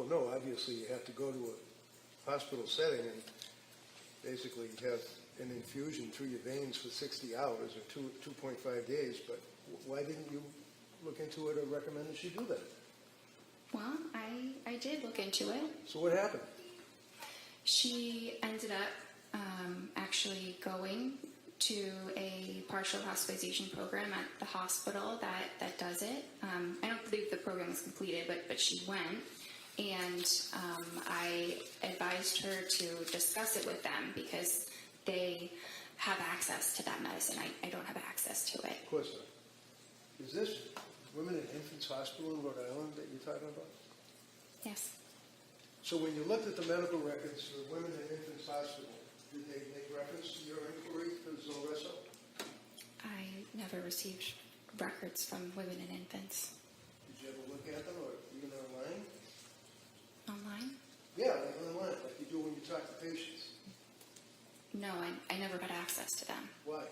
Well, no, obviously you have to go to a hospital setting and basically have an infusion through your veins for 60 hours or 2.5 days, but why didn't you look into it or recommend that she do that? Well, I did look into it. So what happened? She ended up actually going to a partial hospitalization program at the hospital that does it. I don't believe the program was completed, but she went, and I advised her to discuss it with them because they have access to that medicine. I don't have access to it. Of course not. Is this Women and Infants Hospital in Rhode Island that you're talking about? Yes. So when you looked at the medical records for Women and Infants Hospital, did they make reference to your inquiry for Zulresso? I never received records from Women and Infants. Did you ever look at them or even online? Online? Yeah, like online, like you do when you talk to patients. No, I never had access to them. Why?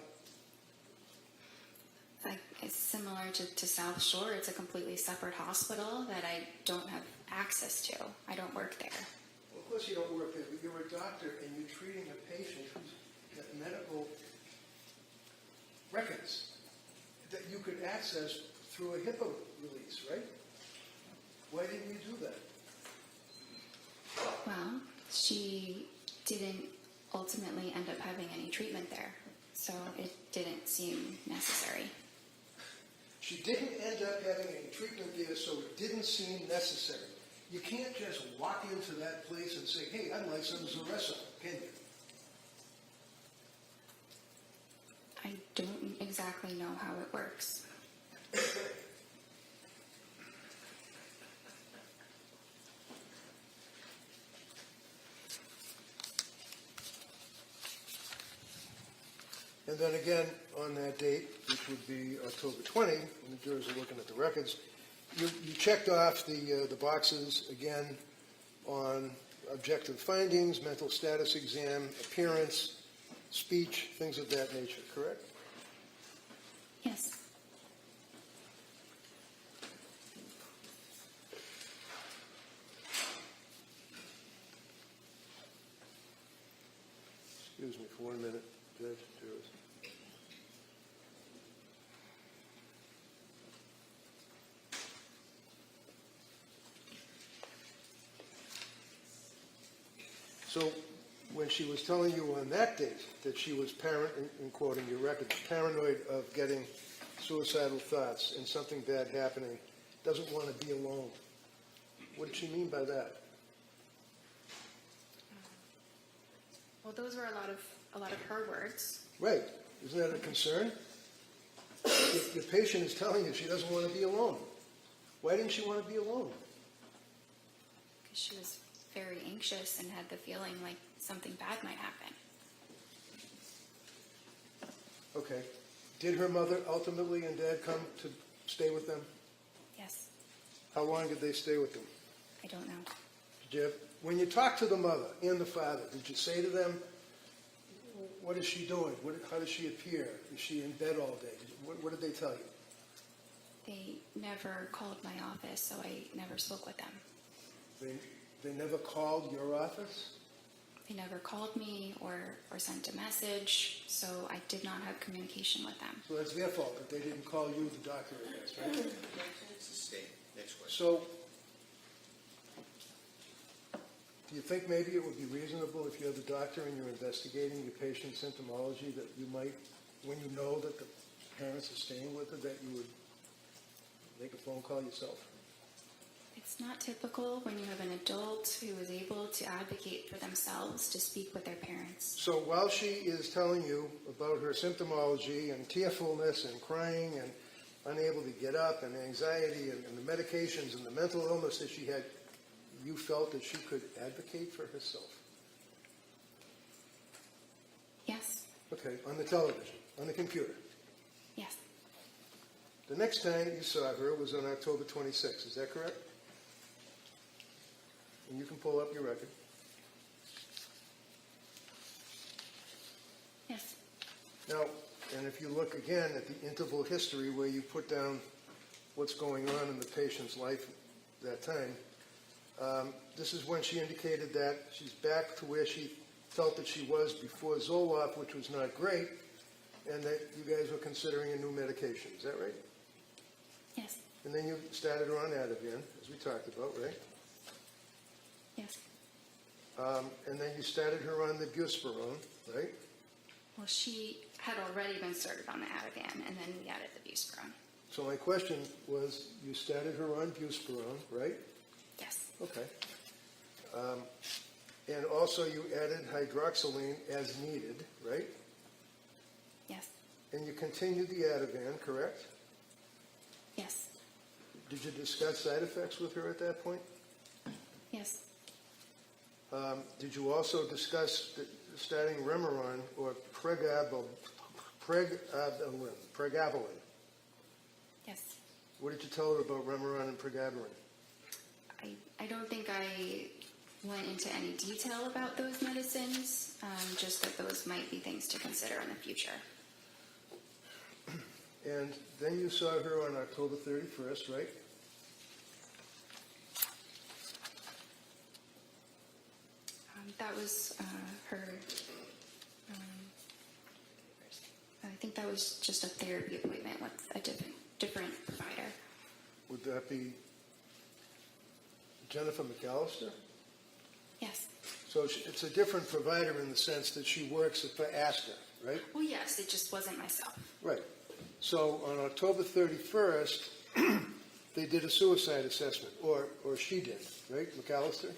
It's similar to South Shore. It's a completely separate hospital that I don't have access to. I don't work there. Well, of course you don't work there, but you're a doctor and you're treating a patient who's got medical records that you could access through a HIPAA release, right? Why didn't you do that? Well, she didn't ultimately end up having any treatment there, so it didn't seem necessary. She didn't end up having any treatment there, so it didn't seem necessary. You can't just walk into that place and say, hey, I'd like some Zulresso, can you? I don't exactly know how it works. And then again, on that date, which would be October 20, when the jurors are looking at the records, you checked off the boxes again on objective findings, mental status exam, appearance, speech, things of that nature, correct? Yes. Excuse me for 1 minute, Judge. Jurors. So when she was telling you on that date that she was in quoting your record, paranoid of getting suicidal thoughts and something bad happening, doesn't want to be alone, what did she mean by that? Well, those were a lot of her words. Right. Isn't that a concern? Your patient is telling you she doesn't want to be alone. Why didn't she want to be alone? Because she was very anxious and had the feeling like something bad might happen. Okay. Did her mother ultimately and dad come to stay with them? Yes. How long did they stay with them? I don't know. Did you when you talked to the mother and the father, did you say to them, what is she doing? How does she appear? Is she in bed all day? What did they tell you? They never called my office, so I never spoke with them. They never called your office? They never called me or sent a message, so I did not have communication with them. So that's their fault that they didn't call you, the doctor, I guess, right? It's a state. Next question. So, do you think maybe it would be reasonable if you're the doctor and you're investigating your patient's symptomology that you might, when you know that the parents are staying with her, that you would make a phone call yourself? It's not typical when you have an adult who is able to advocate for themselves to speak with their parents. So while she is telling you about her symptomology and tearfulness and crying and unable to get up and anxiety and the medications and the mental illness that she had, you felt that she could advocate for herself? Yes. Okay, on the television, on the computer. Yes. The next time you saw her was on October 26th, is that correct? And you can pull up your record. Yes. Now, and if you look again at the interval history where you put down what's going on in the patient's life at that time, This is when she indicated that she's back to where she felt that she was before Zoloft, which was not great, and that you guys were considering a new medication. Is that right? Yes. And then you started her on Ativan, as we talked about, right? Yes. And then you started her on the buspirone, right? Well, she had already been started on the Ativan, and then we added the buspirone. So my question was, you started her on buspirone, right? Yes. Okay. And also you added hydroxyline as needed, right? Yes. And you continued the Ativan, correct? Yes. Did you discuss side effects with her at that point? Yes. Did you also discuss starting Remeron or pregabalin? Yes. What did you tell her about Remeron and pregabalin? I don't think I went into any detail about those medicines, just that those might be things to consider in the future. And then you saw her on October 31st, right? That was her, I think that was just a therapy appointment with a different provider. Would that be Jennifer McAllister? Yes. So it's a different provider in the sense that she works for Astor, right? Well, yes, it just wasn't myself. Right. So on October 31st, they did a suicide assessment, or she did, right, McAllister?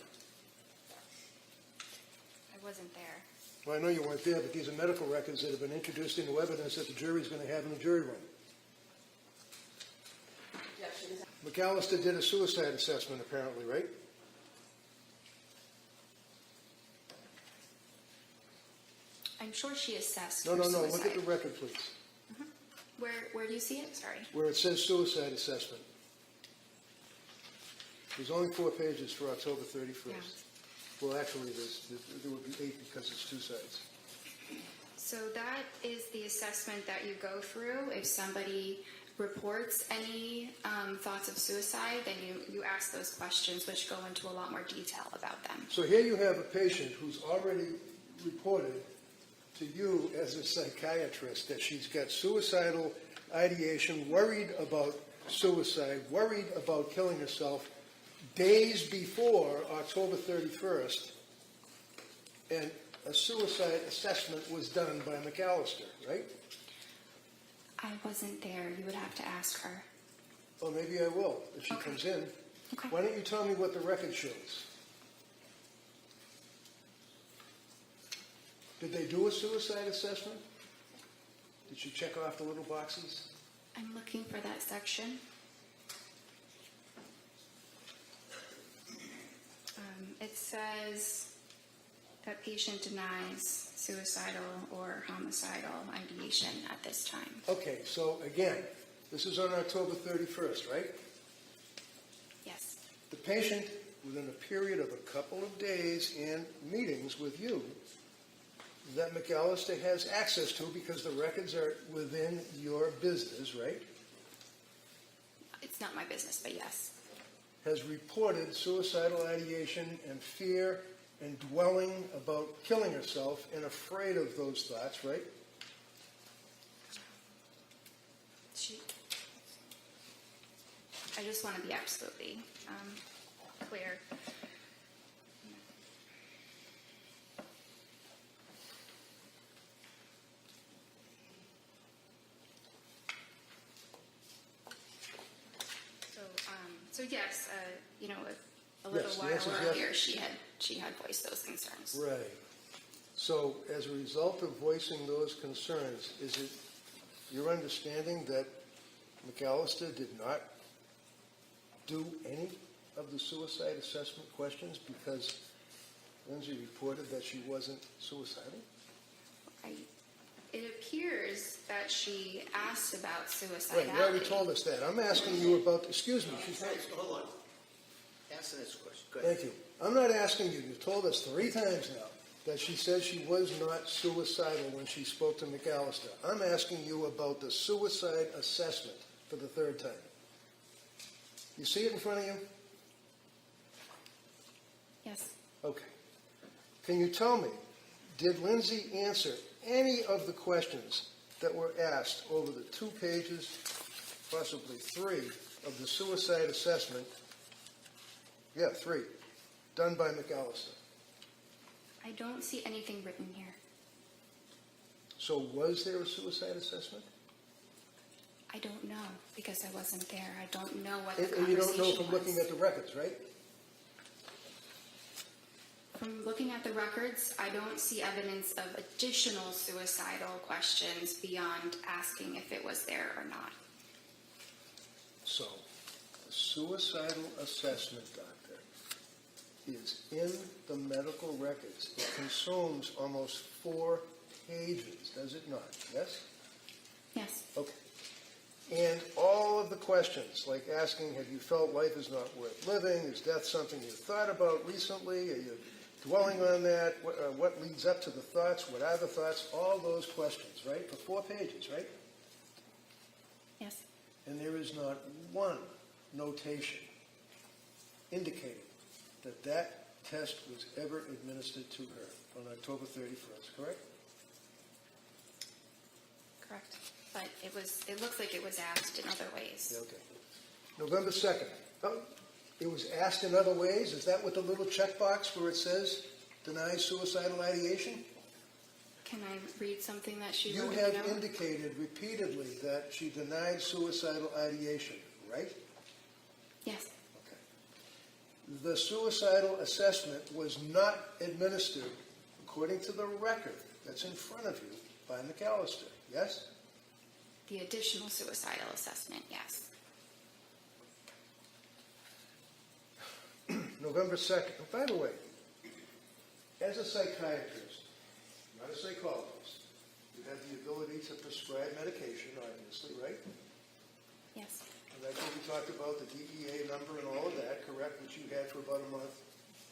I wasn't there. Well, I know you weren't there, but these are medical records that have been introduced into evidence that the jury's going to have in the jury room. McAllister did a suicide assessment, apparently, right? I'm sure she assessed No, for no, no. suicide. Look at the record, please, Where do you see it? Sorry. where it says suicide assessment. There's only 4 pages for October 31st. Yeah. Well, actually, there would be 8 because it's 2 sides. So that is the assessment that you go through. If somebody reports any thoughts of suicide, then you ask those questions, which go into a lot more detail about them. So here you have a patient who's already reported to you as a psychiatrist that she's got suicidal ideation, worried about suicide, worried about killing herself days before October 31st, and a suicide assessment was done by McAllister, right? I wasn't there. You would have to ask her. Well, maybe I will, if she Okay. comes in. Okay. Why don't you tell me what the record shows? Did they do a suicide assessment? Did she check off the little boxes? I'm looking for that section. It says that patient denies suicidal or homicidal ideation at this time. Okay, so again, this is on October 31st, right? Yes. The patient, within a period of a couple of days and meetings with you, that McAllister has access to because the records are within your business, right? It's not my business, but yes. Has reported suicidal ideation and fear and dwelling about killing herself and afraid of those thoughts, right? I just want to be absolutely clear. So yes, a little Yes, the while answer is earlier, yes. she had voiced those concerns. Right. So as a result of voicing those concerns, is it your understanding that McAllister did not do any of the suicide assessment questions because Lindsay reported that she wasn't suicidal? It appears that she asked about suicidality. Wait, you already told us that. I'm asking you about, excuse me, she's not, Hold on. Answer this question. Go ahead. thank you. I'm not asking you, you've told us 3 times now that she said she was not suicidal when she spoke to McAllister. I'm asking you about the suicide assessment for the 3rd time. You see it in front of you? Okay. Can you tell me, did Lindsay answer any of the questions that were asked over the 2 pages, possibly 3, of the suicide assessment? Yeah, 3, done by McAllister. I don't see anything written here. So was there a suicide assessment? I don't know because I wasn't there. I don't know what And, the and you conversation don't know from looking was. at the records, right? From looking at the records, I don't see evidence of additional suicidal questions beyond asking if it was there or not. So, the suicidal assessment, doctor, is in the medical records. It consumes almost 4 pages, does it not? Yes? Yes. Okay. And all of the questions, like asking, have you felt life is not worth living? Is death something you thought about recently? Are you dwelling on that? What leads up to the thoughts? What are the thoughts? All those questions, right? For 4 pages, right? Yes. And there is not one notation indicating that that test was ever administered to her on October 31st, correct? Correct. But it looks like it was asked in other ways. Yeah, okay. November 2nd. Oh, it was asked in other ways? Is that what the little checkbox where it says denies suicidal ideation? Can I read something that she You wrote? have in the note? indicated repeatedly that she denied suicidal ideation, right? Yes. Okay. The suicidal assessment was not administered, according to the record that's in front of you, by McAllister, yes? The additional suicidal assessment, yes. November 2nd. Oh, by the way, as a psychiatrist, not a psychologist, you have the ability to prescribe medication, obviously, right? Yes. And that's what we talked about, the DEA number and all of that, correct, which you had for about a month,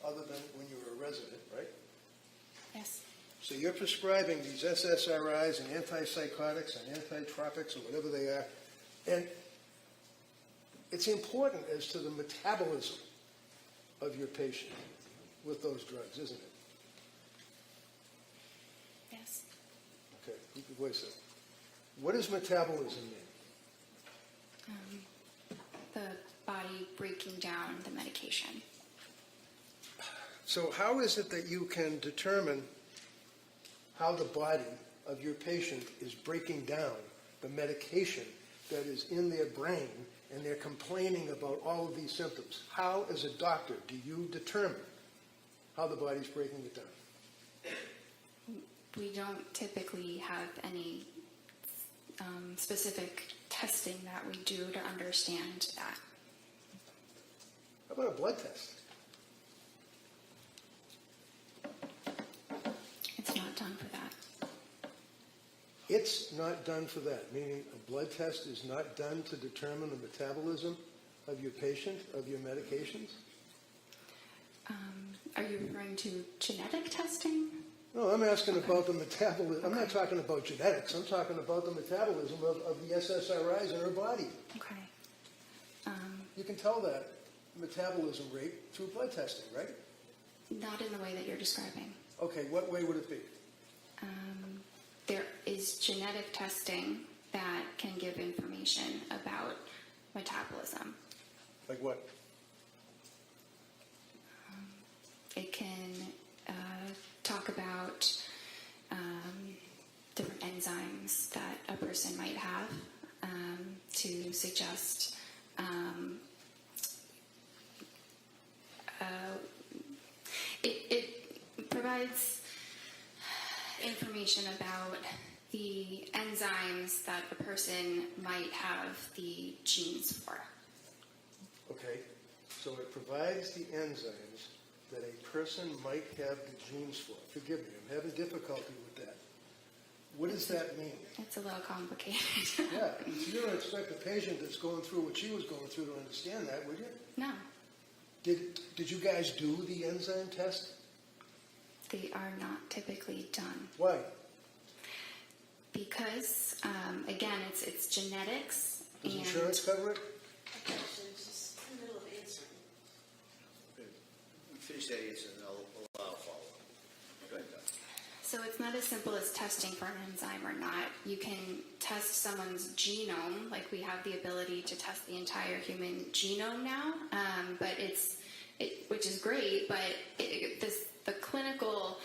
other than when you were a resident, right? Yes. So you're prescribing these SSRIs and antipsychotics and antitropics or whatever they are, and it's important as to the metabolism of your patient with those drugs, isn't it? Yes. Okay, keep your voice up. What does metabolism mean? The body breaking down the medication. So how is it that you can determine how the body of your patient is breaking down the medication that is in their brain and they're complaining about all of these symptoms? How, as a doctor, do you determine how the body's breaking it down? We don't typically have any specific testing that we do to understand that. How about a blood test? It's not done for that. It's not done for that, meaning a blood test is not done to determine the metabolism of your patient, of your medications? Are you referring to genetic testing? No, I'm asking about the metabolism. I'm not talking about genetics. I'm talking about the metabolism of the SSRIs in her body. Okay. You can tell that metabolism rate through blood testing, right? Not in the way that you're describing. Okay, what way would it be? There is genetic testing that can give information about metabolism. Like what? It can talk about different enzymes that a person might have to suggest it provides information about the enzymes that a person might have the genes for. Okay, so it provides the enzymes that a person might have the genes for. Forgive me, I'm having difficulty with that. What does that mean? It's a little complicated. Yeah, you don't expect a patient that's going through what she was going through to understand that, would you? No, Did you guys do the enzyme test? they are not typically done. Why? Because, again, it's genetics. Does and insurance cover it? Okay, finish finish that answer and I'll allow a follow-up. Go ahead, Doc. So it's not as simple as testing for an enzyme or not. You can test someone's genome, like we have the ability to test the entire human genome now, but which is great, but the clinical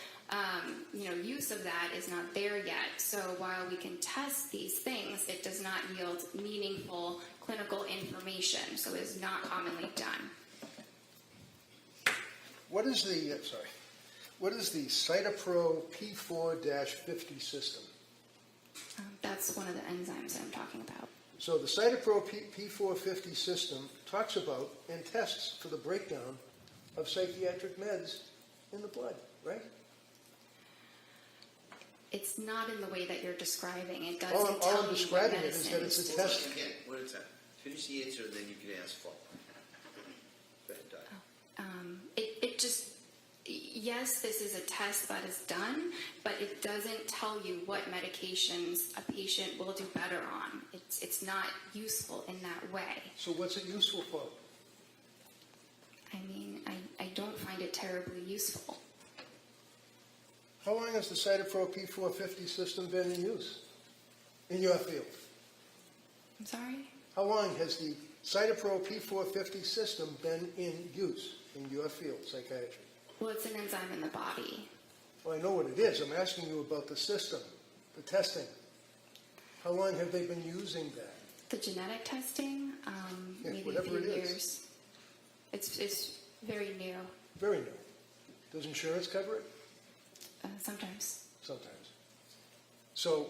use of that is not there yet. So while we can test these things, it does not yield meaningful clinical information, so it is not commonly done. What is the Cytopro P4-50 system? That's one of the enzymes that I'm talking about. So the Cytopro P450 system talks about and tests for the breakdown of psychiatric meds in the blood, right? It's not in the way that you're describing. It All doesn't I'm tell you what describing it is that medicines it's a to test. take. Again, one at a time. Finish the answer, then you can ask follow-up. Go ahead, Doc. It just, yes, this is a test that is done, but it doesn't tell you what medications a patient will do better on. It's not useful in that way. So what's it useful for? I mean, I don't find it terribly useful. How long has the Cytopro P450 system been in use in your field? I'm sorry? How long has the Cytopro P450 system been in use in your field, psychiatry? Well, it's an enzyme in the body. Well, I know what it is. I'm asking you about the system, the testing. How long have they been using that? The genetic testing, Yeah, maybe a whatever few it is. years. It's very new, Very new. Does insurance cover it? sometimes. Sometimes. So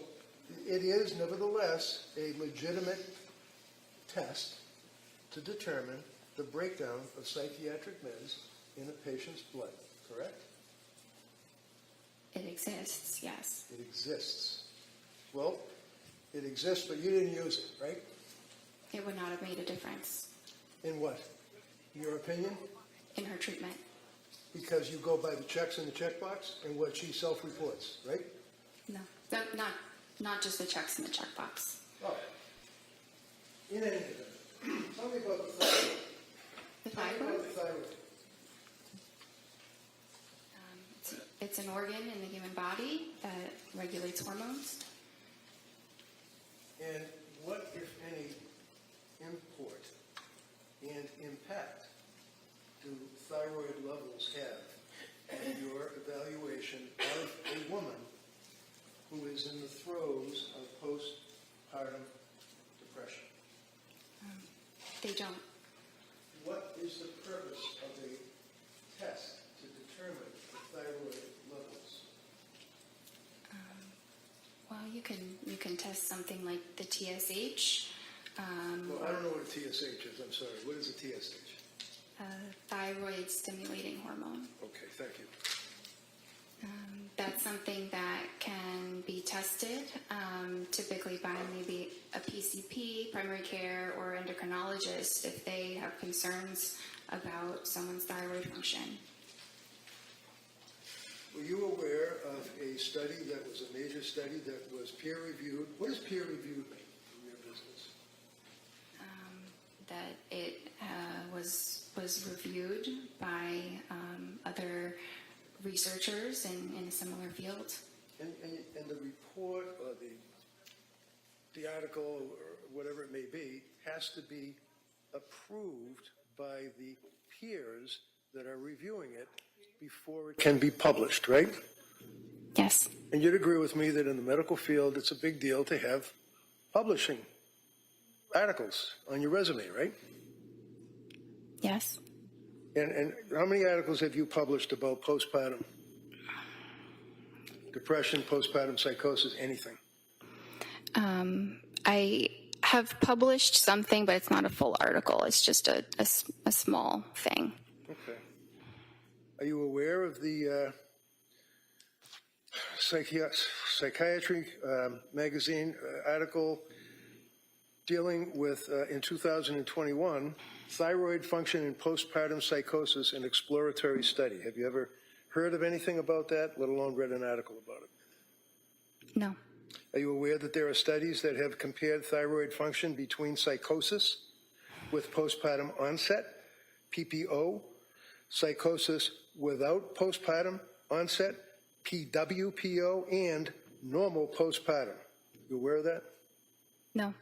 it is nevertheless a legitimate test to determine the breakdown of psychiatric meds in a patient's blood, correct? It exists, yes. It exists. Well, it exists, but you didn't use it, right? It would not have made a difference In what? In your opinion? in her treatment. Because you go by the checks in the checkbox and what she self-reports, right? No, not just the checks in the checkbox. Oh. In any event, tell me about the thyroid. The Tell me thyroid, about the thyroid. it's an organ in the human body that regulates hormones. And what, if any, import and impact do thyroid levels have in your evaluation of a woman who is in the throes of postpartum depression? They don't. What is the purpose of a test to determine the thyroid levels? Well, you can test something like the TSH. Well, I don't know what a TSH is. I'm sorry. What is a TSH? Thyroid stimulating hormone. Okay, thank you. That's something that can be tested, typically by maybe a PCP, primary care, or endocrinologist if they have concerns about someone's thyroid function. Were you aware of a study that was a major study that was peer-reviewed? What does peer-reviewed mean in your business? That it was reviewed by other researchers in a similar field. And the report or the article or whatever it may be has to be approved by the peers that are reviewing it before it can be published, right? Yes. And you'd agree with me that in the medical field, it's a big deal to have publishing articles on your resume, right? Yes. And how many articles have you published about postpartum depression, postpartum psychosis, anything? I have published something, but it's not a full article. It's just a small thing. Okay. Are you aware of the psychiatry magazine article dealing with, in 2021, thyroid function in postpartum psychosis, an exploratory study? Have you ever heard of anything about that, let alone read an article about it? No. Are you aware that there are studies that have compared thyroid function between psychosis with postpartum onset, PPO, psychosis without postpartum onset, PWPO, and normal postpartum. You aware of that? No.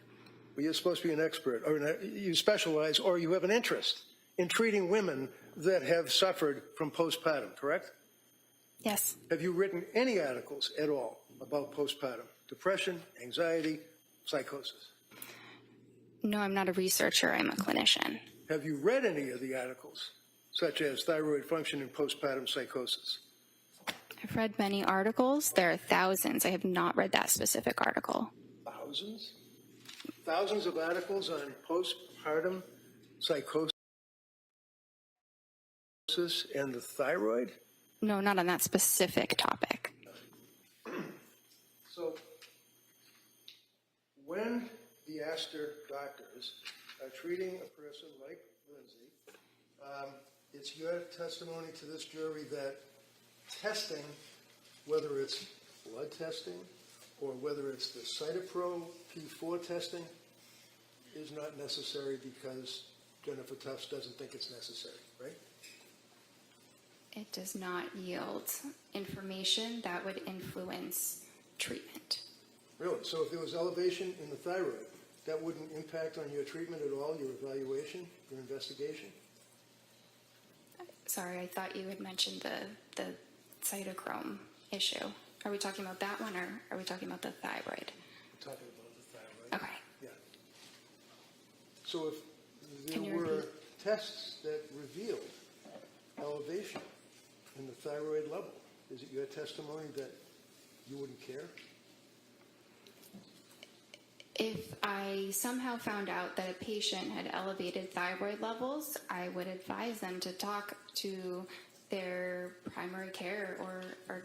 Well, you're supposed to be an expert, or you specialize, or you have an interest in treating women that have suffered from postpartum, correct? Yes. Have you written any articles at all about postpartum? Depression, anxiety, psychosis? No, I'm not a researcher. I'm a clinician. Have you read any of the articles, such as thyroid function and postpartum psychosis? I've read many articles. There are thousands. I have not read that specific article. Thousands? Thousands of articles on postpartum psychosis and the thyroid? No, not on that specific topic. So, when the Astor doctors are treating a person like Lindsay, it's your testimony to this jury that testing, whether it's blood testing or whether it's the Cytopro P4 testing, is not necessary because Jennifer Tufts doesn't think it's necessary, right? It does not yield information that would influence treatment. Really? So if there was elevation in the thyroid, that wouldn't impact on your treatment at all, your evaluation, your investigation? Sorry, I thought you had mentioned the cytochrome issue. Are we talking about that one, or are we talking about the thyroid? We're talking about the thyroid. Okay. Yeah. So if Can there you were repeat? tests that revealed elevation in the thyroid level, is it your testimony that you wouldn't care? If I somehow found out that a patient had elevated thyroid levels, I would advise them to talk to their primary care or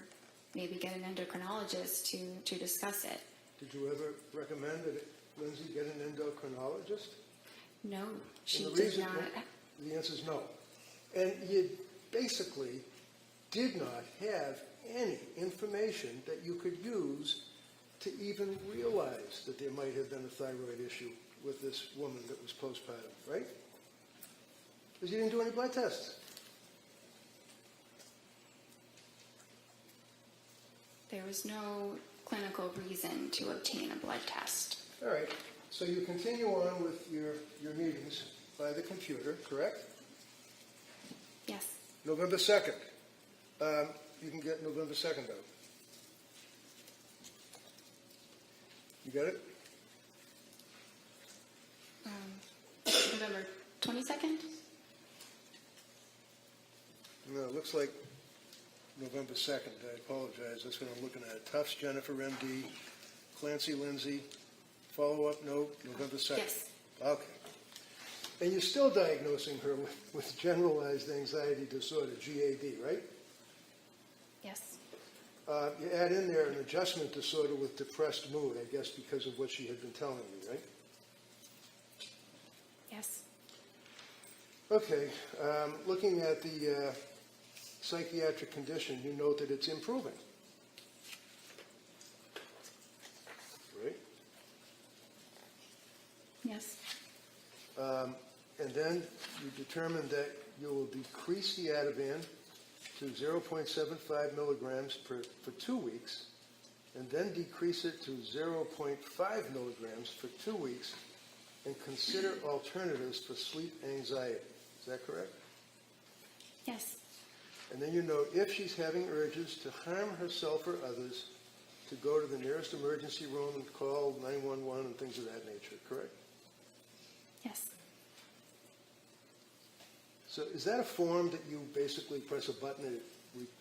maybe get an endocrinologist to discuss it. Did you ever recommend that Lindsay get an endocrinologist? No, she And the did reason- not. The answer is no. And you basically did not have any information that you could use to even realize that there might have been a thyroid issue with this woman that was postpartum, right? Because you didn't do any blood tests. There was no clinical reason to obtain a blood test. All right, so you continue on with your meetings by the computer, correct? Yes. November 2nd. You can get November 2nd out. You got it? November 22nd? No, it looks like November 2nd. I apologize. That's what I'm looking at. Tufts, Jennifer, MD, Clancy, Lindsay. Follow-up note, November 2nd. Yes. Okay. And you're still diagnosing her with generalized anxiety disorder, GAD, right? Yes. You add in there an adjustment disorder with depressed mood, I guess because of what she had been telling you, right? Yes. Okay. Looking at the psychiatric condition, you note that it's improving. Right? Yes. And then you determine that you will decrease the Ativan to 0.75 milligrams for 2 weeks, and then decrease it to 0.5 milligrams for 2 weeks, and consider alternatives for sleep anxiety. Is that correct? Yes. And then you note if she's having urges to harm herself or others, to go to the nearest emergency room and call 911 and things of that nature, correct? Yes. So is that a form that you basically press a button,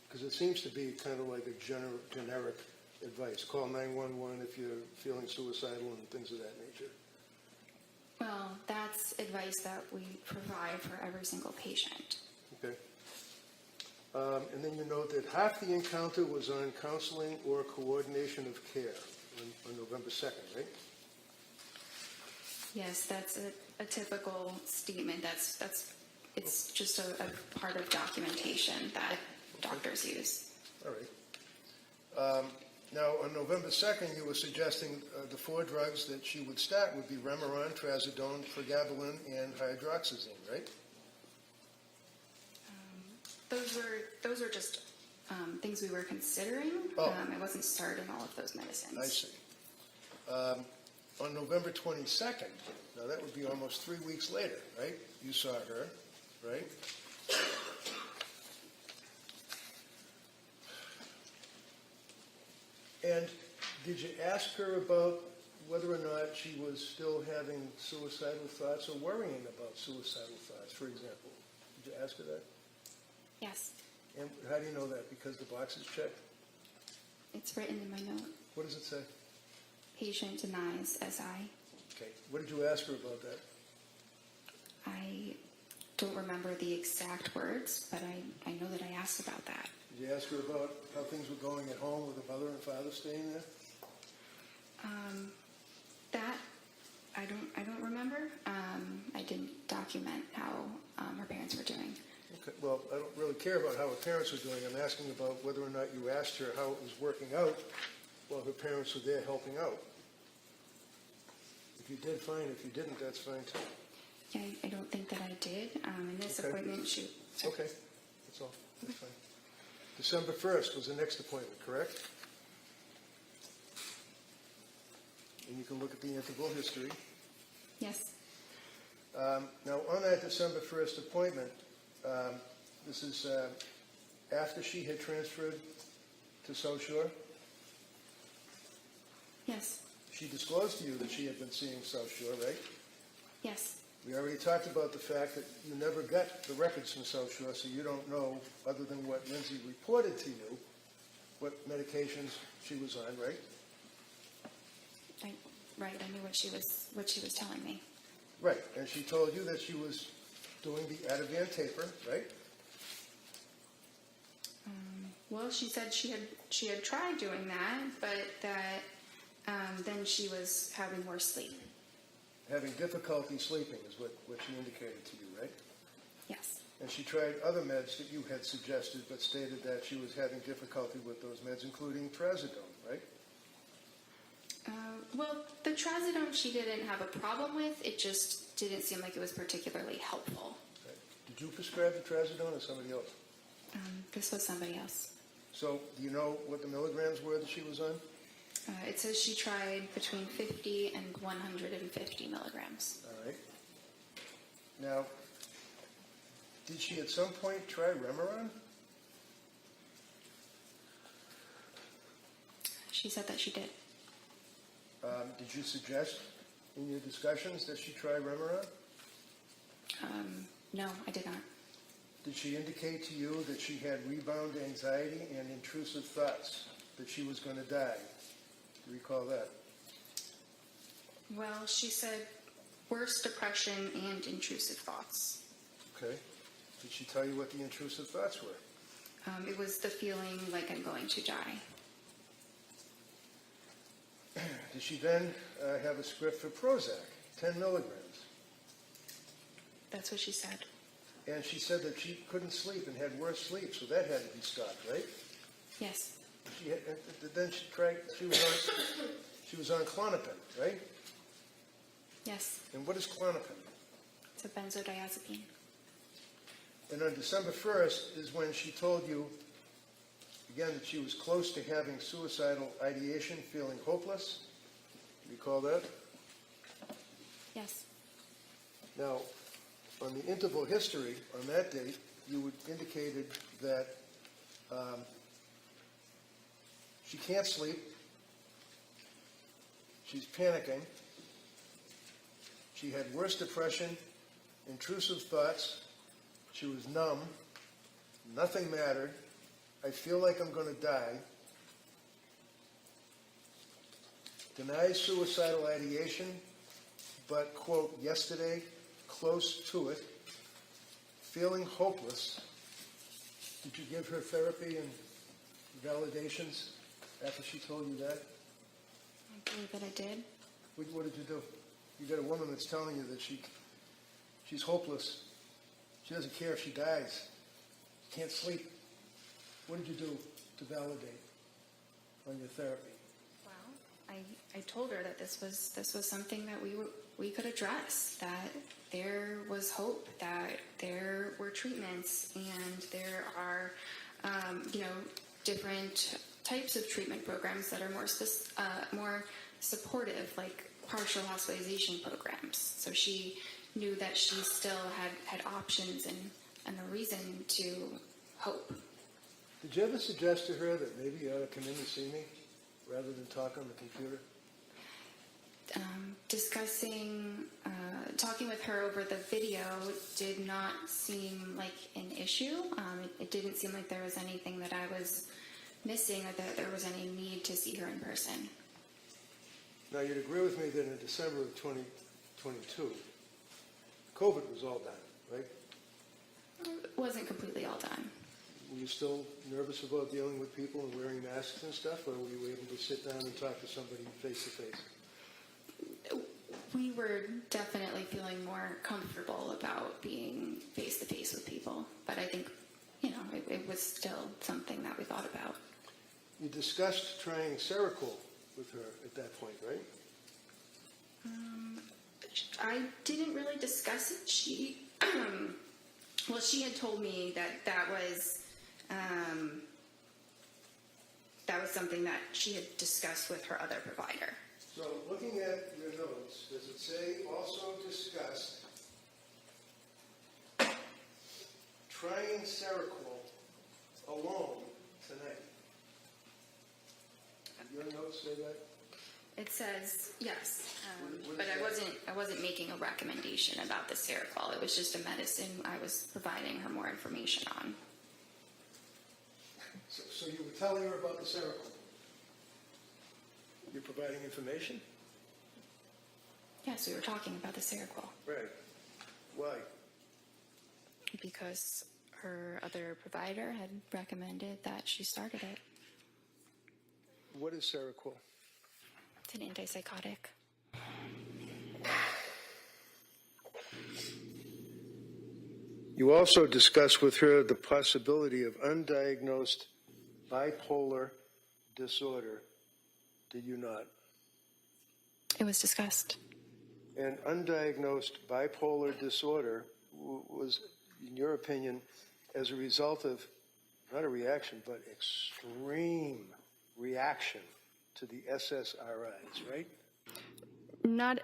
because it seems to be kind of like a generic advice. Call 911 if you're feeling suicidal and things of that nature. Well, that's advice that we provide for every single patient. Okay. And then you note that half the encounter was on counseling or coordination of care on November 2nd, right? Yes, that's a typical statement. It's just a part of documentation that doctors use. All right. Now, on November 2nd, you were suggesting the 4 drugs that she would start would be Remeron, Trazodone, Pregabalin, and hydroxyzine, right? Those are just things we were considering. Oh. I wasn't starting all of those medicines. I see. On November 22nd, now that would be almost 3 weeks later, right? You saw her, right? And did you ask her about whether or not she was still having suicidal thoughts or worrying about suicidal thoughts, for example? Did you ask her that? Yes, And how do you know that? Because the box is checked? it's written in my note. What does it say? Patient denies SI. Okay. What did you ask her about that? I don't remember the exact words, but I know that I asked about that. Did you ask her about how things were going at home with her mother and father staying there? That I don't remember. I didn't document how her parents were doing. Okay. Well, I don't really care about how her parents were doing. I'm asking about whether or not you asked her how it was working out while her parents were there helping out. If you did, fine. If you didn't, that's fine too. Yeah, I don't think that I did. In this Okay. appointment, shoot. Okay, that's all. That's fine. December 1st was the next appointment, correct? And you can look at the interval history. Yes. Now, on that December 1st appointment, this is after she had transferred to South Shore. Yes. She disclosed to you that she had been seeing South Shore, right? Yes. We already talked about the fact that you never got the records from South Shore, so you don't know, other than what Lindsay reported to you, what medications she was on, right? Right. I knew what she was telling me. Right, and she told you that she was doing the Ativan taper, right? Well, she said she had tried doing that, but that then she was having more sleep. Having difficulty sleeping is what she indicated to you, right? Yes. And she tried other meds that you had suggested, but stated that she was having difficulty with those meds, including trazodone, right? Well, the trazodone she didn't have a problem with. It just didn't seem like it was particularly helpful. Okay. Did you prescribe the trazodone or somebody else? This was somebody else. So, do you know what the milligrams were that she was on? It says she tried between 50 and 150 milligrams. All right. Now, did she at some point try Remeron? She said that she did. Did you suggest in your discussions that she try Remeron? No, I did not. Did she indicate to you that she had rebound anxiety and intrusive thoughts, that she was going to die? Do you recall that? Well, she said worse depression and intrusive thoughts. Okay. Did she tell you what the intrusive thoughts were? It was the feeling like I'm going to die. Did she then have a script for Prozac, 10 milligrams? That's what she said. And she said that she couldn't sleep and had worse sleep, so that had to be stopped, right? Yes. Then she was on Klonopin, right? Yes. And what is Klonopin? It's a benzodiazepine. And on December 1st is when she told you, again, that she was close to having suicidal ideation, feeling hopeless. Do you recall that? Yes. Now, on the interval history, on that date, you indicated that she can't sleep, she's panicking, she had worse depression, intrusive thoughts, she was numb, nothing mattered, I feel like I'm going to die, denies suicidal ideation, but, quote, yesterday, close to it, feeling hopeless. Did you give her therapy and validations after she told you that? I believe that I did. What did you do? You got a woman that's telling you that she's hopeless. She doesn't care if she dies. She can't sleep. What did you do to validate on your therapy? Well, I told her that this was something that we could address, that there was hope, that there were treatments, and there are, different types of treatment programs that are more supportive, like partial hospitalization programs. So she knew that she still had options and a reason to hope. Did you ever suggest to her that maybe you ought to come in and see me rather than talk on the computer? Talking with her over the video did not seem like an issue. It didn't seem like there was anything that I was missing or that there was any need to see her in person. Now, you'd agree with me that in December of 2022, COVID was all done, right? It wasn't completely all done. Were you still nervous about dealing with people and wearing masks and stuff, or were you able to sit down and talk to somebody face to face? We were definitely feeling more comfortable about being face to face with people, but I think, it was still something that we thought about. You discussed trying Seroquel with her at that point, right? I didn't really discuss it. She had told me that was something that she had discussed with her other provider. So looking at your notes, does it say also discussed trying Seroquel alone tonight? Did your notes say that? It says yes, What but is I wasn't making a recommendation about the Seroquel. It was just a medicine I was providing her more information on. So you were telling her about the Seroquel? You're providing information? Yes, we were talking about the Seroquel Right. Why? because her other provider had recommended that she started it. What is Seroquel? It's an antipsychotic. You also discussed with her the possibility of undiagnosed bipolar disorder, did you not? It was discussed. And undiagnosed bipolar disorder was, in your opinion, as a result of not a reaction, but extreme reaction to the SSRIs, right? Not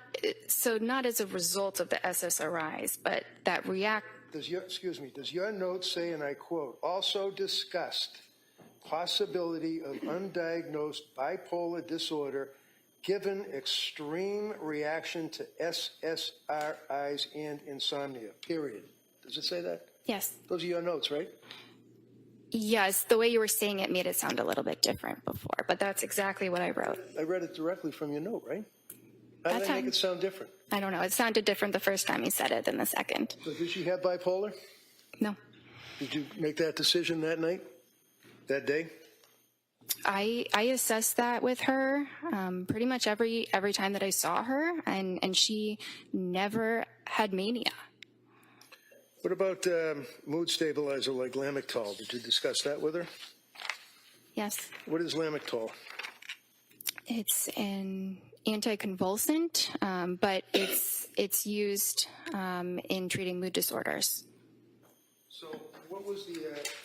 as a result of the SSRIs, but that Does your note say, and I quote, also discussed possibility of undiagnosed bipolar disorder given extreme reaction to SSRIs and insomnia, period. Does it say that? Yes. Those are your notes, right? Yes, the way you were saying it made it sound a little bit different before, but that's exactly what I wrote. I read it directly from your note, right? How did That I make time- it sound different? I don't know. It sounded different the first time you said it than the second. So did she have bipolar? No. Did you make that decision that night, that day? I assessed that with her pretty much every time that I saw her, and she never had mania. What about mood stabilizer like Lamictal? Did you discuss that with her? Yes. What is Lamictal? It's an anticonvulsant, but it's used in treating mood disorders. So what was the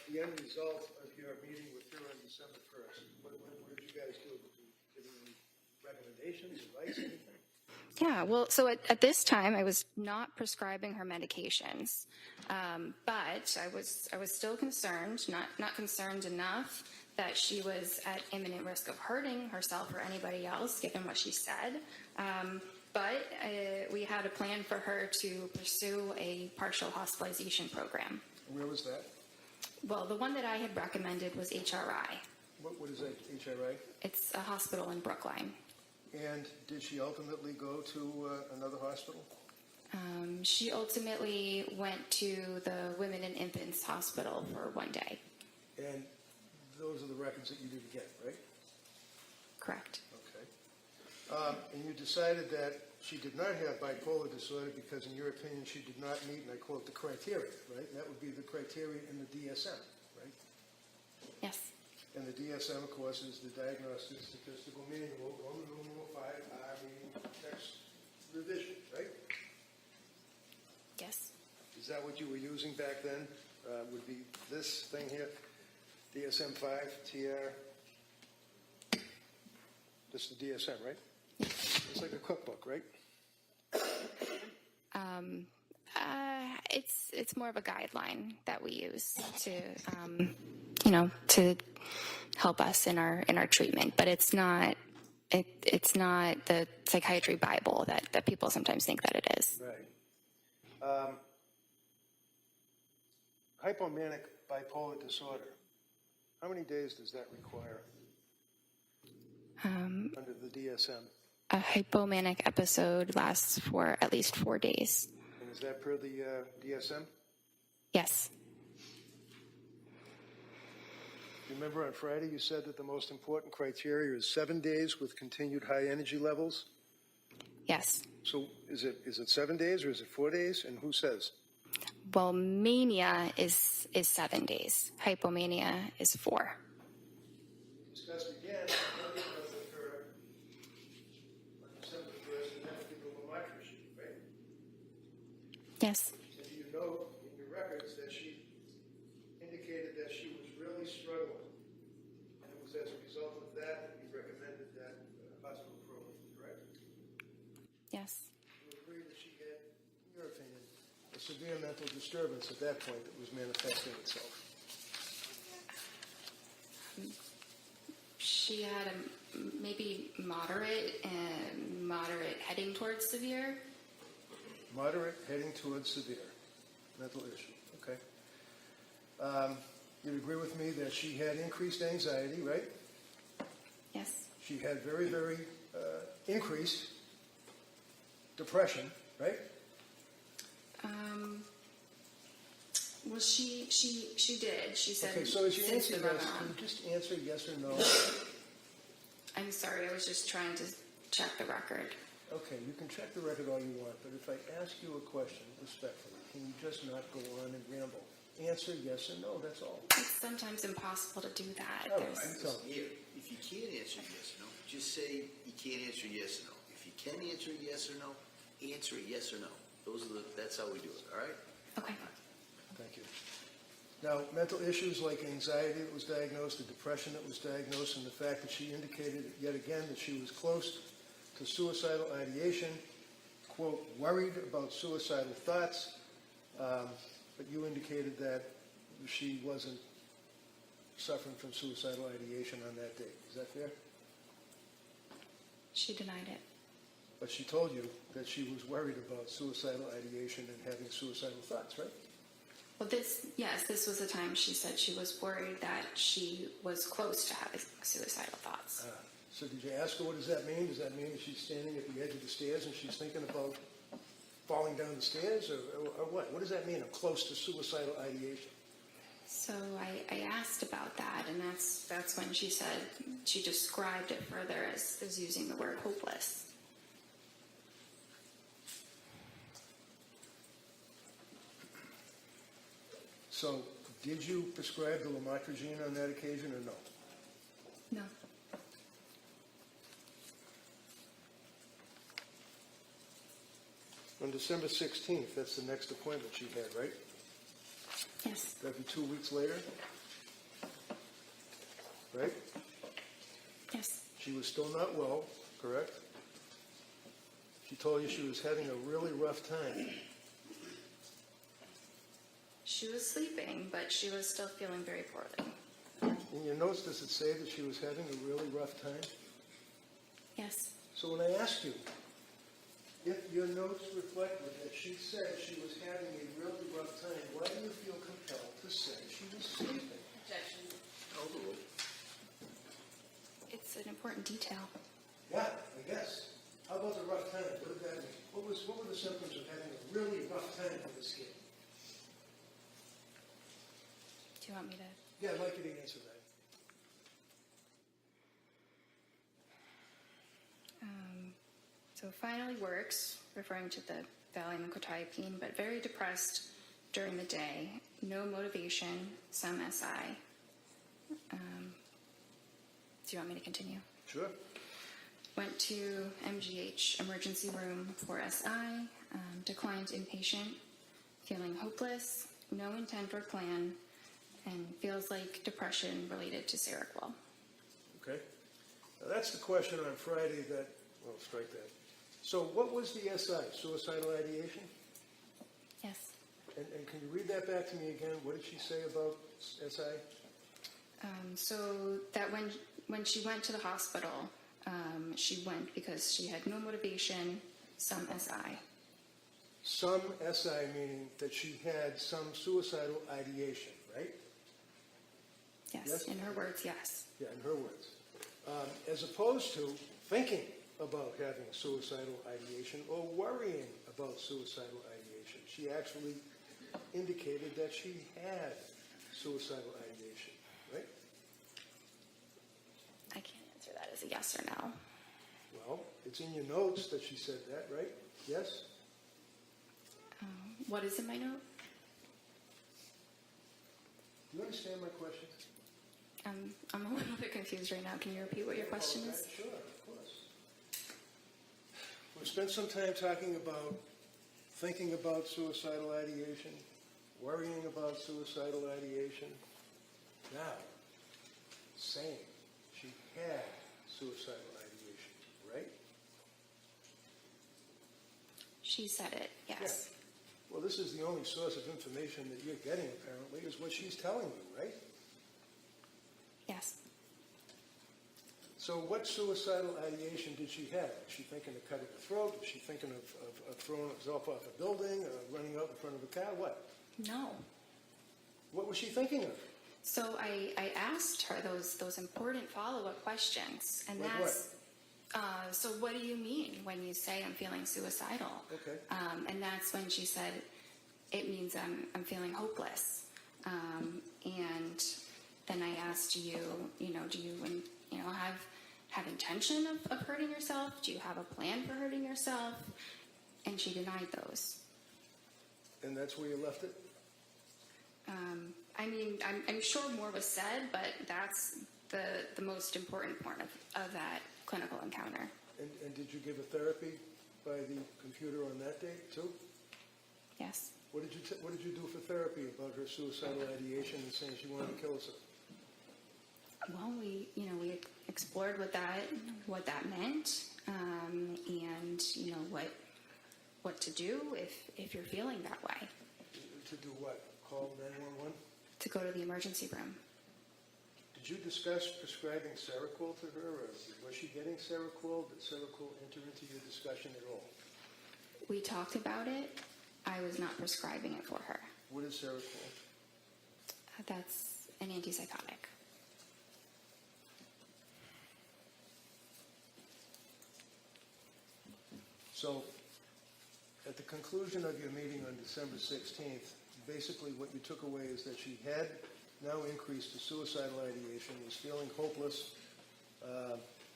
end result of your meeting with her on December 1st? What did you guys do? Did you give her any recommendations, advice, anything? Yeah, well, so at this time, I was not prescribing her medications, but I was still concerned, not concerned enough that she was at imminent risk of hurting herself or anybody else, given what she said. But we had a plan for her to pursue a partial hospitalization program. Where was that? Well, the one that I had recommended was HRI. What is that, HRI? It's a hospital in Brookline. And did she ultimately go to another hospital? She ultimately went to the Women and Infants Hospital for one day. And those are the records that you didn't get, right? Correct. Okay. And you decided that she did not have bipolar disorder because, in your opinion, she did not meet, and I quote, the criteria, right? And that would be the criteria in the DSM, right? Yes. And the DSM, of course, is the Diagnostic Statistical Manual, Roman numeral 5R, meaning text revision, right? Yes. Is that what you were using back then? Would be this thing here, DSM-5, TR? This is the DSM, right? It's like a cookbook, right? It's more of a guideline that we use to, to help us in our treatment, but it's not the psychiatry Bible that people sometimes think that it is. Right. Hypomanic bipolar disorder. How many days does that require under the DSM? A hypomanic episode lasts for at least 4 days. And is that per the DSM? Yes. Remember on Friday you said that the most important criteria is 7 days with continued high energy levels? Yes. So is it 7 days or is it 4 days? And who says? Well, mania is 7 days. Hypomania is 4. Discussed again, Monday does occur on December 1st, and that would be the Lamont issue, right? Yes. And do you know in your records that she indicated that she was really struggling? And it was as a result of that you recommended that hospital program, correct? Yes. You agree that she had, in your opinion, a severe mental disturbance at that point that was manifesting itself? She had a maybe moderate heading towards severe. Moderate, heading towards severe mental issue, okay. You'd agree with me that she had increased anxiety, right? Yes. She had very, very increased depression, right? Well, she did. She said. Okay, so as you since answer the this, runoff- can you just answer yes or no? I'm sorry, I was just trying to check the record. Okay, you can check the record all you want, but if I ask you a question respectfully, can you just not go on and ramble? Answer yes or no, that's all. It's sometimes impossible to do that. All There's- right, so Here, if you can't answer yes or no, just say you can't answer yes or no. If you can answer yes or no, answer yes or no. That's how we do it, all right? Okay. thank you. Now, mental issues like anxiety that was diagnosed, the depression that was diagnosed, and the fact that she indicated yet again that she was close to suicidal ideation, quote, worried about suicidal thoughts, but you indicated that she wasn't suffering from suicidal ideation on that date. Is that fair? She denied it. But she told you that she was worried about suicidal ideation and having suicidal thoughts, right? Well, this was the time she said she was worried that she was close to having suicidal thoughts. So did you ask her, what does that mean? Does that mean that she's standing at the edge of the stairs and she's thinking about falling down the stairs, or what? What does that mean, I'm close to suicidal ideation? So I asked about that, and that's when she said she described it further as using the word hopeless. So did you prescribe the lamotrigine on that occasion or no? No. On December 16th, that's the next appointment she had, right? Yes. That'd be 2 weeks later, right? Yes. She was still not well, correct? She told you she was having a really rough time. She was sleeping, but she was still feeling very poorly. In your notes, does it say that she was having a really rough time? Yes. So when I asked you, if your notes reflected that she said she was having a really rough time, why do you feel compelled to say she was sleeping? Objection. Overruled. It's an important detail. Yeah, I guess. How about the rough time? What did that mean? What were the symptoms of having a really rough time for this kid? Do you want me to? Yeah, I'd like you to answer that. So finally works, referring to the Valium and quetiapine, but very depressed during the day. No motivation, some SI. Do you want me to continue? Sure. Went to MGH emergency room for SI, declined inpatient, feeling hopeless, no intent or plan, and feels like depression related to Seroquel. Okay. Now, that's the question on Friday that, well, strike that. So what was the SI, suicidal ideation? Yes. And can you read that back to me again? What did she say about SI? So that when she went to the hospital, she went because she had no motivation, some SI. Some SI, meaning that she had some suicidal ideation, right? Yes, Yes? in her words, yes. Yeah, in her words. As opposed to thinking about having suicidal ideation or worrying about suicidal ideation. She actually indicated that she had suicidal ideation, right? I can't answer that as a yes or no. Well, it's in your notes that she said that, right? Yes? What is in my note? Do you understand my question? I'm a little bit confused right now. Can you repeat what your question is? Sure, of course. We've spent some time talking about thinking about suicidal ideation, worrying about suicidal ideation. Now, saying she had suicidal ideation, right? She said it, yes. Yeah. Well, this is the only source of information that you're getting, apparently, is what she's telling you, right? Yes. So what suicidal ideation did she have? Was she thinking of cutting her throat? Was she thinking of throwing herself off a building, running out in front of a car? What? No. What was she thinking of? So I asked her those important follow-up questions, and Like that's so what do you mean when you say I'm feeling suicidal? Okay. And that's when she said it means I'm feeling hopeless. And then I asked do you have intention of hurting yourself? Do you have a plan for hurting yourself? And she denied those. And that's where you left it? I mean, I'm sure more was said, but that's the most important part of that clinical encounter. And did you give a therapy by the computer on that date, too? Yes. What did you do for therapy about her suicidal ideation and saying she wanted to kill herself? Well, we explored what that meant, and what to do if you're feeling that way. To do what? Call 911? To go to the emergency room. Did you discuss prescribing Seroquel to her, or was she getting Seroquel? Did Seroquel enter into your discussion at all? We talked about it. I was not prescribing it for her. What is Seroquel? That's an antipsychotic. So, at the conclusion of your meeting on December 16th, basically what you took away is that she had now increased to suicidal ideation, was feeling hopeless,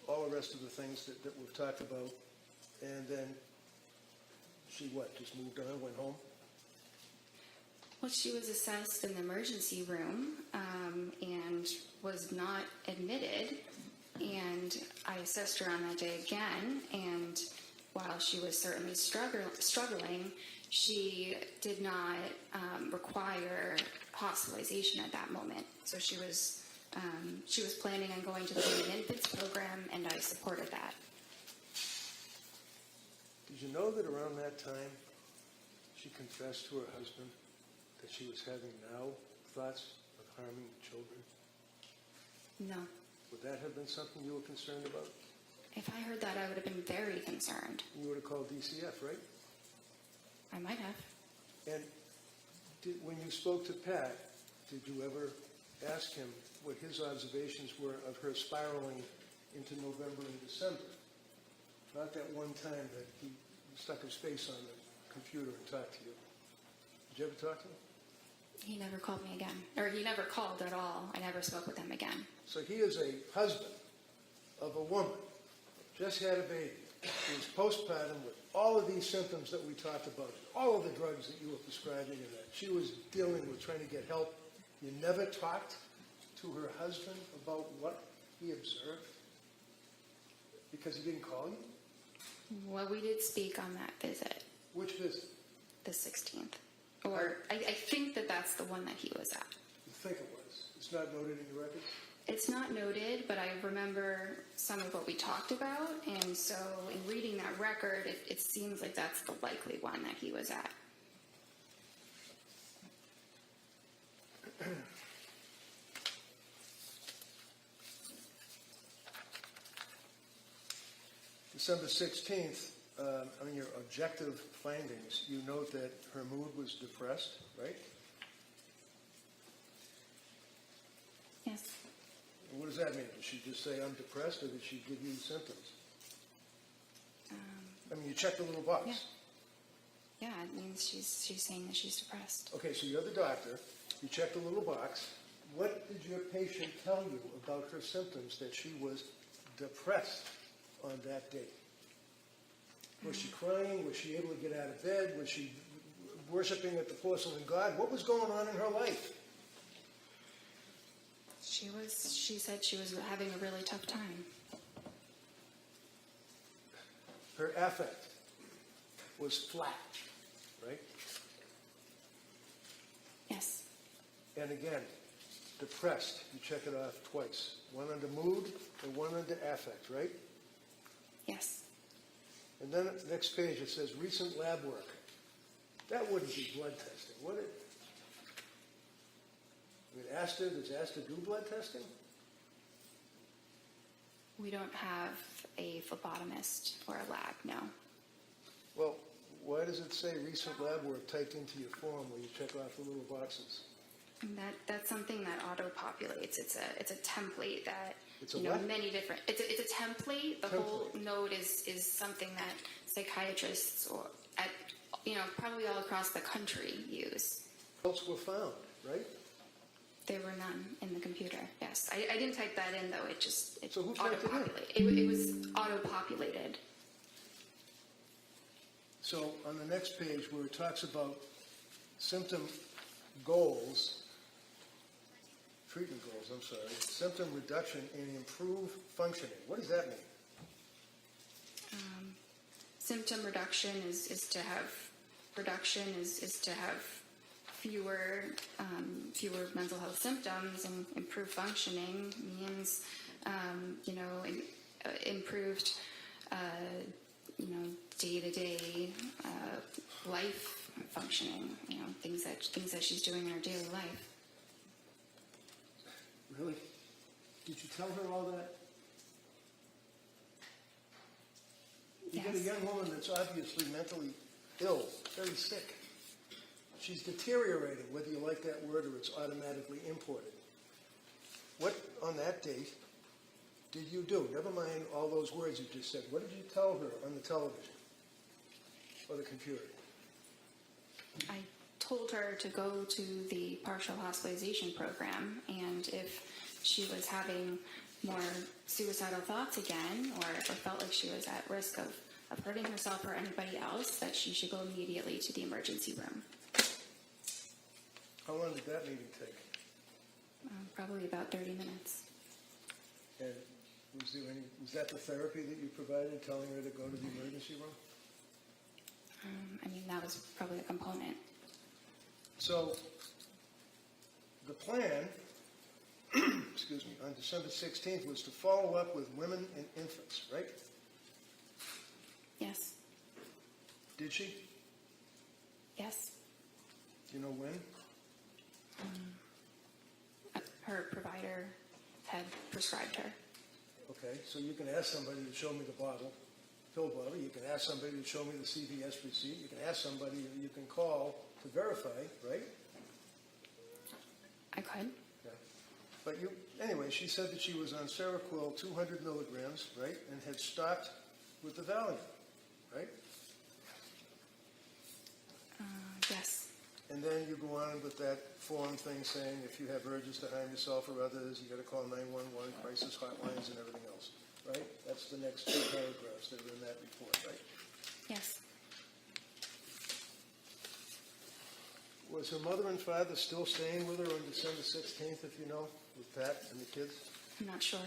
all the rest of the things that we've talked about, and then she just moved on, went home? Well, she was assessed in the emergency room and was not admitted, and I assessed her on that day again, and while she was certainly struggling, she did not require hospitalization at that moment. So she was planning on going to the Women and Infants program, and I supported that. Did you know that around that time she confessed to her husband that she was having now thoughts of harming children? No. Would that have been something you were concerned about? If I heard that, I would have been very concerned. You would have called DCF, right? I might have. And when you spoke to Pat, did you ever ask him what his observations were of her spiraling into November and December? Not that one time that he stuck his face on the computer and talked to you. Did you ever talk to him? He never called me again. Or he never called at all. I never spoke with him again. So he is a husband of a woman, just had a baby, who's postpartum with all of these symptoms that we talked about, all of the drugs that you were prescribing and that she was dealing with, trying to get help. You never talked to her husband about what he observe? Because he didn't call you? Well, we did speak on that visit, Which visit? the 16th. Or I think that that's the one that he was at. You think it was? It's not noted in the records? It's not noted, but I remember some of what we talked about, and so in reading that record, it seems like that's the likely one that he was at. December 16th, on your objective findings, you note that her mood was depressed, right? Yes. And what does that mean? Did she just say, I'm depressed, or did she give you symptoms? I mean, you checked the little box. Yeah. Yeah, it means she's saying that she's depressed. Okay, so you're the doctor. You checked the little box. What did your patient tell you about her symptoms that she was depressed on that date? Was she crying? Was she able to get out of bed? Was she worshiping at the porcelain god? What was going on in her life? She said she was having a really tough time. Her affect was flat, right? Yes. And again, depressed. You check it off twice. One under mood and one under affect, right? Yes. And then at the next page it says recent lab work. That wouldn't be blood testing, would it? I mean, does ASTA do blood testing? We don't have a phlebotomist or a lab, no. Well, why does it say recent lab work typed into your form where you check off the little boxes? And that's something that auto-populates. It's a template that, It's a what? many different, it's a template. The whole Template. note is something that psychiatrists or at, probably all across the country use. Results were found, right? There were none in the computer, yes. I didn't type that in, though. It So who typed it in? auto-populated. It was auto-populated. So on the next page where it talks about symptom goals, treatment goals, I'm sorry, symptom reduction and improve functioning. What does that mean? Symptom reduction is to have fewer mental health symptoms, and improved functioning means improved day-to-day life functioning, things that she's doing in her daily life. Really? Did you tell her all that? You get a Yes. young woman that's obviously mentally ill, very sick. She's deteriorating, whether you like that word or it's automatically imported. What, on that date, did you do? Never mind all those words you just said. What did you tell her on the television or the computer? I told her to go to the partial hospitalization program, and if she was having more suicidal thoughts again, or felt like she was at risk of hurting herself or anybody else, that she should go immediately to the emergency room. How long did that meeting take? Probably about 30 minutes. And was that the therapy that you provided, telling her to go to the emergency room? That was probably a component. So the plan, excuse me, on December 16th was to follow up with women and infants, right? Yes. Did she? Yes. Do you know when? Her provider had prescribed her. Okay, so you can ask somebody to show me the pill bottle. You can ask somebody to show me the CVS receipt. You can ask somebody, you can call to verify, right? I could. Yeah. But anyway, she said that she was on Seroquel 200 milligrams, right, and had stopped with the Valium, right? Yes. And then you go on with that form thing saying if you have urges to harm yourself or others, you got to call 911, crisis hotlines, and everything else, right? That's the next two paragraphs that are in that report, right? Yes. Was her mother and father still staying with her on December 16th, if you know, with Pat and the kids? I'm not sure.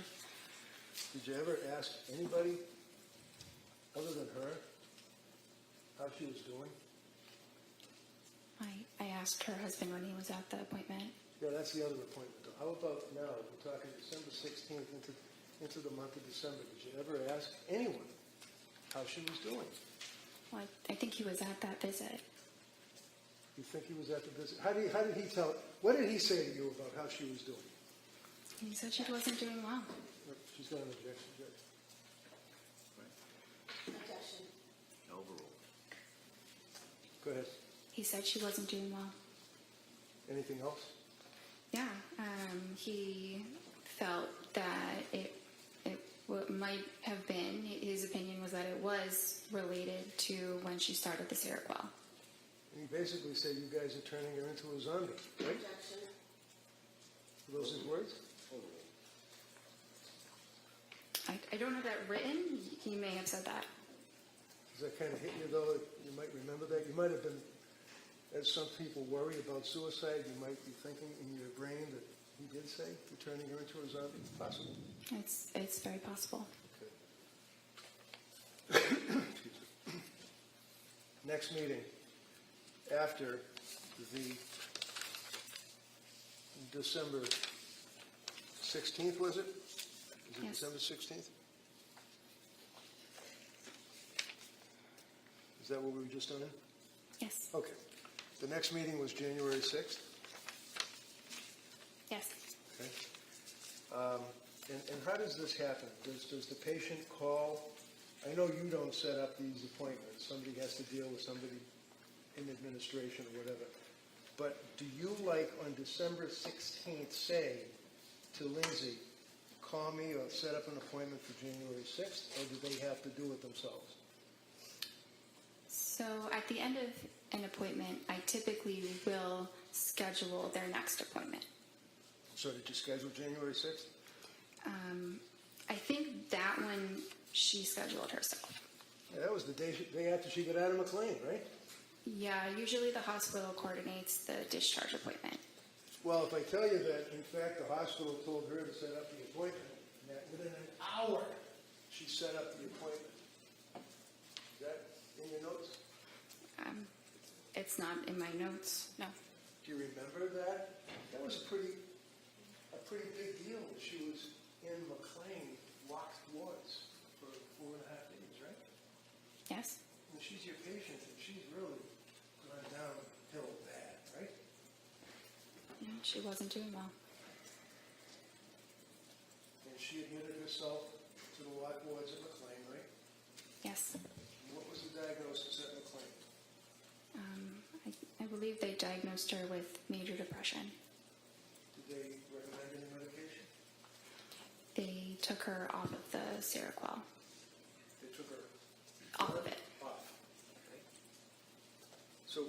Did you ever ask anybody other than her how she was doing? I asked her husband when he was at the appointment. Yeah, that's the other appointment. How about now? We're talking December 16th into the month of December. Did you ever ask anyone how she was doing? Well, I think he was at that visit. You think he was at the visit? How did he tell? What did he say to you about how she was doing? He said she wasn't doing well. She's got an objection, Judge. Objection. Overruled. Go ahead. He said she wasn't doing well. Anything else? Yeah, he felt that it might have been, his opinion was that it was related to when she started the Seroquel. And he basically said you guys are turning her into a zombie, right? Objection. Were those his words? I don't have that written. He may have said that. Does that kind of hit you, though? You might remember that. You might have been, as some people worry about suicide, you might be thinking in your brain that he did say you're turning her into a zombie. Possible. It's very possible. Okay. Excuse me. Next meeting after the December 16th, was it? Is it Yes. December 16th? Is that what we were just on? Yes. Okay. The next meeting was January 6th? Yes. Okay. And how does this happen? Does the patient call? I know you don't set up these appointments. Somebody has to deal with somebody in administration or whatever. But do you, like on December 16th, say to Lindsay, call me or set up an appointment for January 6th, or do they have to do it themselves? So at the end of an appointment, I typically will schedule their next appointment. So did you schedule January 6th? I think that one she scheduled herself. Yeah, that was the day after she got out of McLean, right? Yeah, usually the hospital coordinates the discharge appointment. Well, if I tell you that, in fact, the hospital told her to set up the appointment, and that within an hour, she set up the appointment. Is that in your notes? It's not in my notes, no. Do you remember that? That was a pretty big deal. She was in McLean, locked wards for 4.5 days, right? Yes? And she's your patient, and she's really gone downhill bad, right? Yeah, she wasn't doing well. And she admitted herself to the locked wards at McLean, right? Yes. And what was the diagnosis at McLean? I believe they diagnosed her with major depression. Did they recommend any medication? They took her off of the Seroquel. They took her Off of it. off. Okay. So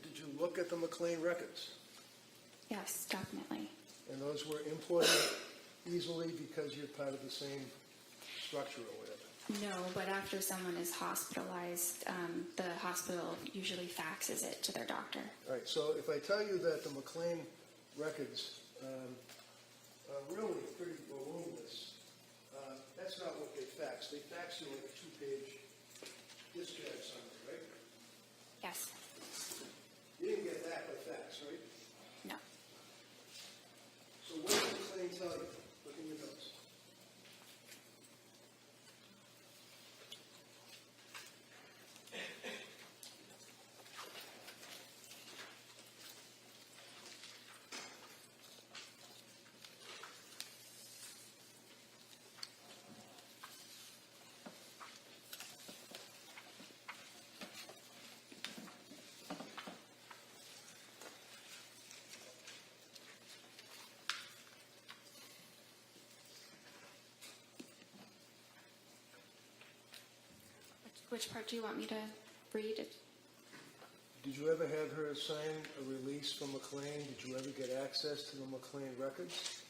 did you look at the McLean records? Yes, definitely. And those were imported easily because you're part of the same structure or whatever? No, but after someone is hospitalized, the hospital usually faxes it to their doctor. All right, so if I tell you that the McLean records are really pretty voluminous, that's not what they fax. They fax you like a 2-page discharge summary, right? Yes. You didn't get that by fax, right? No. So what does McLean tell you? Look in your notes. Which part do you want me to read? Did you ever have her sign a release from McLean? Did you ever get access to the McLean records?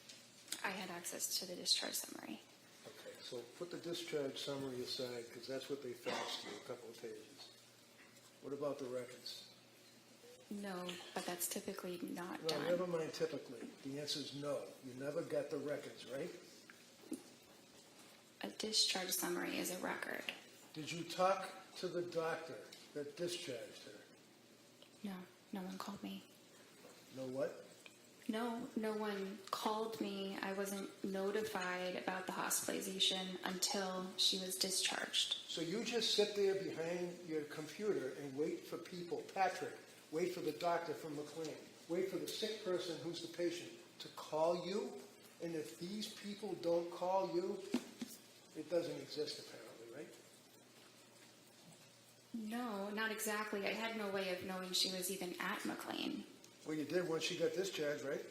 I had access to the discharge summary. Okay, so put the discharge summary aside because that's what they faxed you, a couple of pages. What about the records? No, but that's typically not Well, done. never mind typically. The answer is no. You never got the records, right? a discharge summary is a record. Did you talk to the doctor that discharged her? No, no one called me. No what? No one called me. I wasn't notified about the hospitalization until she was discharged. So you just sit there behind your computer and wait for people, Patrick, wait for the doctor from McLean, wait for the sick person who's the patient to call you? And if these people don't call you, it doesn't exist apparently, right? No, not exactly. I had no way of knowing she was even at McLean. Well, you did once she got discharged, right?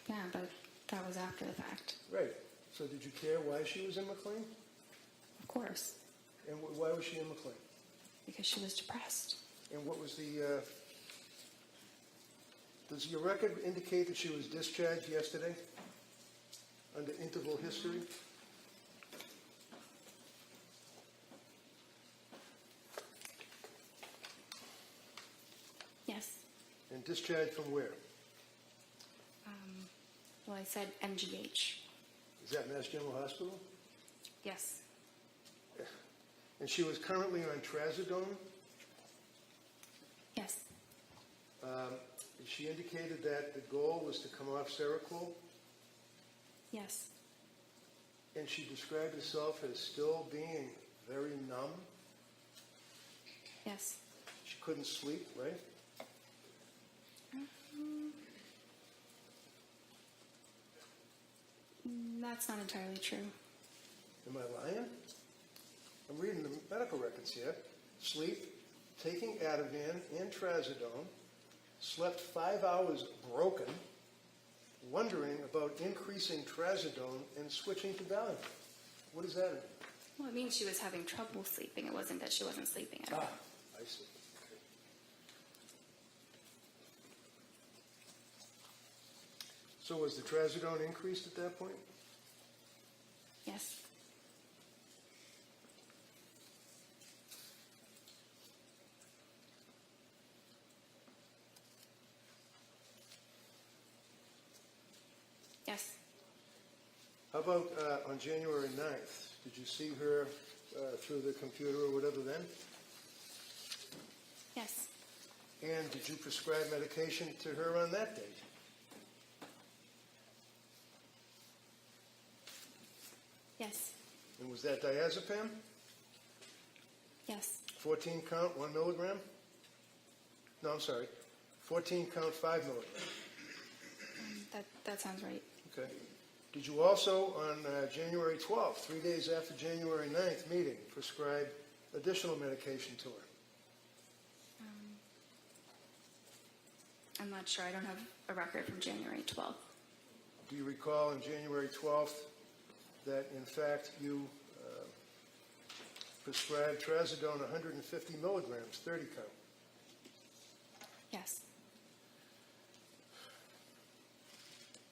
Yeah, but that was after the fact. Right. So did you care why she was in McLean? Of course, And why was she in McLean? because she was depressed. And what was the, does your record indicate that she was discharged yesterday under interval history? Yes. And discharged from where? Well, I said MGH. Is that Mass General Hospital? Yes. And she was currently on trazodone? Yes. She indicated that the goal was to come off Seroquel, Yes. and she described herself as still being very numb. Yes. She couldn't sleep, right? That's not entirely true. Am I lying? I'm reading the medical records here. Sleep, taking Ativan and trazodone, slept 5 hours broken, wondering about increasing trazodone and switching to Valium. What does that mean? Well, it means she was having trouble sleeping. It wasn't that she wasn't sleeping at all. I see. Okay. So was the trazodone increased at that point? Yes. Yes. How about on January 9th? Did you see her through the computer or whatever then? Yes. And did you prescribe medication to her on that date? Yes. And was that diazepam? Yes. 14 count, 1 milligram? No, I'm sorry. 14 count, 5 milligrams. That sounds right. Okay. Did you also, on January 12th, 3 days after January 9th meeting, prescribe additional medication to her? I'm not sure. I don't have a record from January 12th. Do you recall on January 12th that, in fact, you prescribed trazodone 150 milligrams, 30 count? Yes.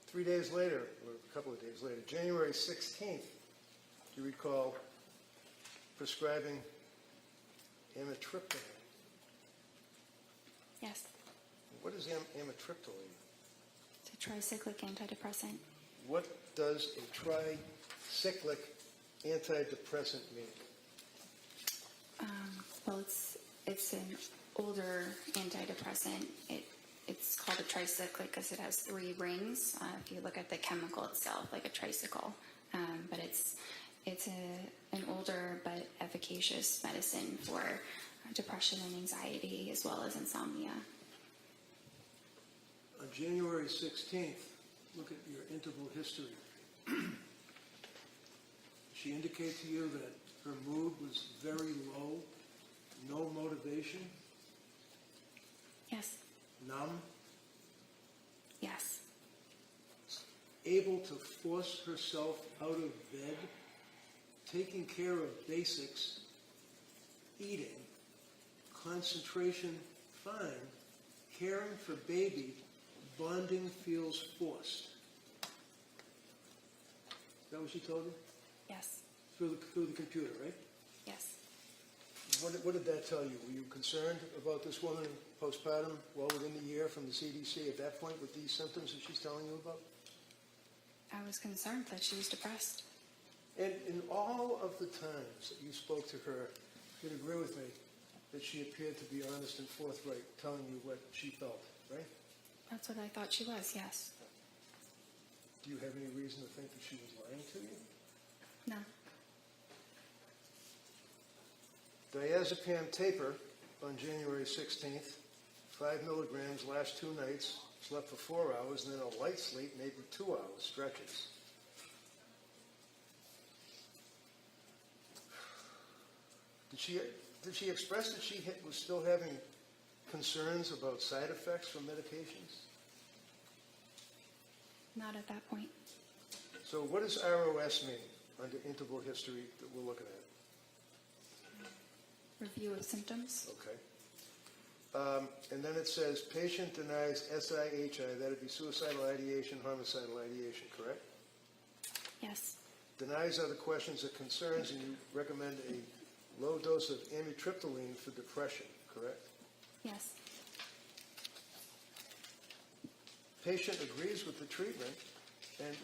3 days later, or a couple of days later, January 16th, do you recall prescribing amitriptyline? Yes. What is amitriptyline? It's a tricyclic antidepressant. What does a tricyclic antidepressant mean? Well, it's an older antidepressant. It's called a tricyclic because it has 3 rings. If you look at the chemical itself, like a tricycle, but it's an older but efficacious medicine for depression and anxiety as well as insomnia. On January 16th, look at your interval history. She indicated to you that her mood was very low, no motivation, Yes. numb, Yes. able to force herself out of bed, taking care of basics, eating, concentration fine, caring for baby, bonding feels forced. Is that what she told you? Yes. Through the computer, right? Yes. What did that tell you? Were you concerned about this woman postpartum well within the year from the CDC at that point with these symptoms that she's telling you about? I was concerned that she was depressed. And in all of the times that you spoke to her, you'd agree with me that she appeared to be honest and forthright, telling you what she felt, right? That's what I thought she was, yes. Do you have any reason to think that she was lying to you? No. Diazepam taper on January 16th, 5 milligrams last 2 nights, slept for 4 hours, and then a light sleep, maybe 2 hours, stretches. Did she express that she was still having concerns about side effects from medications? Not at that point. So what does ROS mean under interval history that we're looking at? Review of symptoms. Okay. And then it says patient denies SIHI, that'd be suicidal ideation, homicidal ideation, correct? Yes. Denies other questions or concerns, and you recommend a low dose of amitriptyline for depression, correct? Yes. Patient Patient agrees with the treatment, and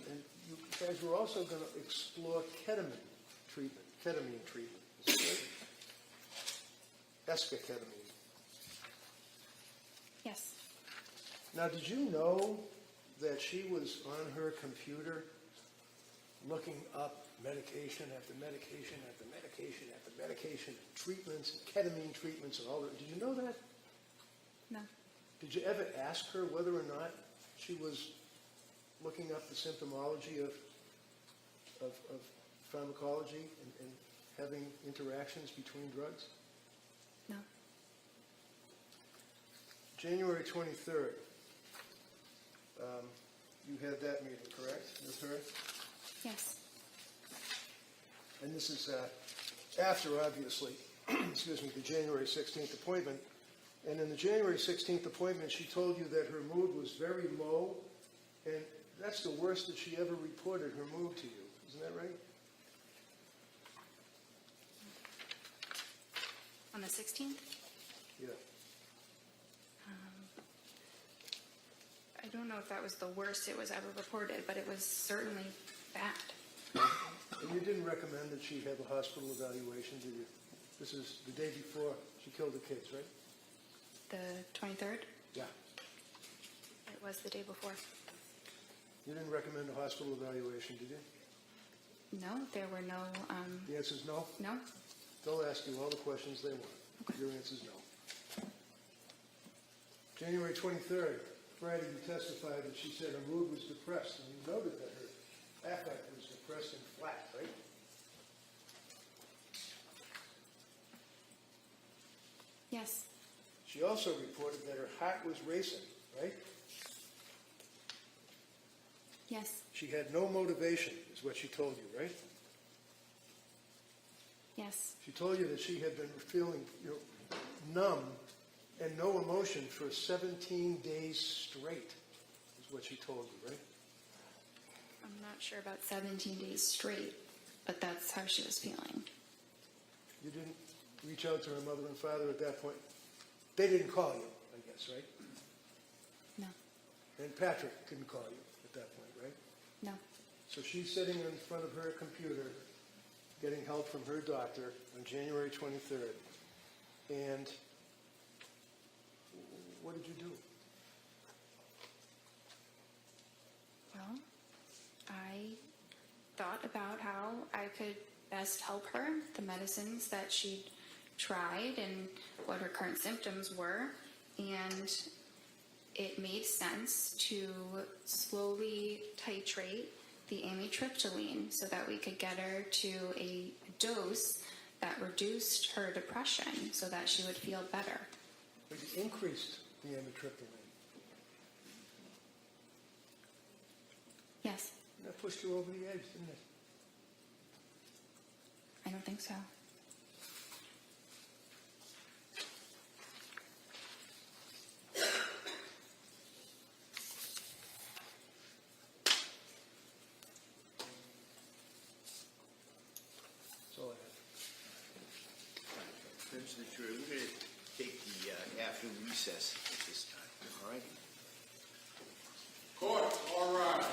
you guys were also going to explore ketamine treatment. Is that right? Esketamine. Yes. Now, did you know that she was on her computer looking up medication after medication after medication after medication, treatments, ketamine treatments, and all that? Did you know that? No. Did you ever ask her whether or not she was looking up the symptomology of pharmacology and having interactions between drugs? No. January 23rd, you had that meeting, correct, with her? Yes. And this is after, obviously, excuse me, the January 16th appointment. And in the January 16th appointment, she told you that her mood was very low, and that's the worst that she ever reported her mood to you. Isn't that right? On the 16th? Yeah. I don't know if that was the worst it was ever reported, but it was certainly bad. And you didn't recommend that she have a hospital evaluation, did you? This is the day before she killed the kids, right? The 23rd? Yeah. It was the day before. You didn't recommend a hospital evaluation, did you? No, there were no, The answer is no? no? They'll ask you all the questions they want. Okay. Your answer is no. January 23rd, Friday, you testified that she said her mood was depressed, and you noted that her affect was depressed and flat, right? Yes. She also reported that her heart was racing, right? Yes. She had no motivation, is what she told you, right? Yes. She told you that she had been feeling numb and no emotion for 17 days straight, is what she told you, right? I'm not sure about 17 days straight, but that's how she was feeling. You didn't reach out to her mother and father at that point? They didn't call you, I guess, right? No. And Patrick didn't call you at that point, right? No. So she's sitting in front of her computer getting help from her doctor on January 23rd. And what did you do? Well, I thought about how I could best help her, the medicines that she'd tried and what her current symptoms were, and it made sense to slowly titrate the amitriptyline so that we could get her to a dose that reduced her depression so that she would feel better. But you increased the amitriptyline. Yes. And that pushed you over the edge, didn't it? I don't think so. That's all I have. Members of the jury, we're going to take the afternoon recess at this time, all right? Court, all rise.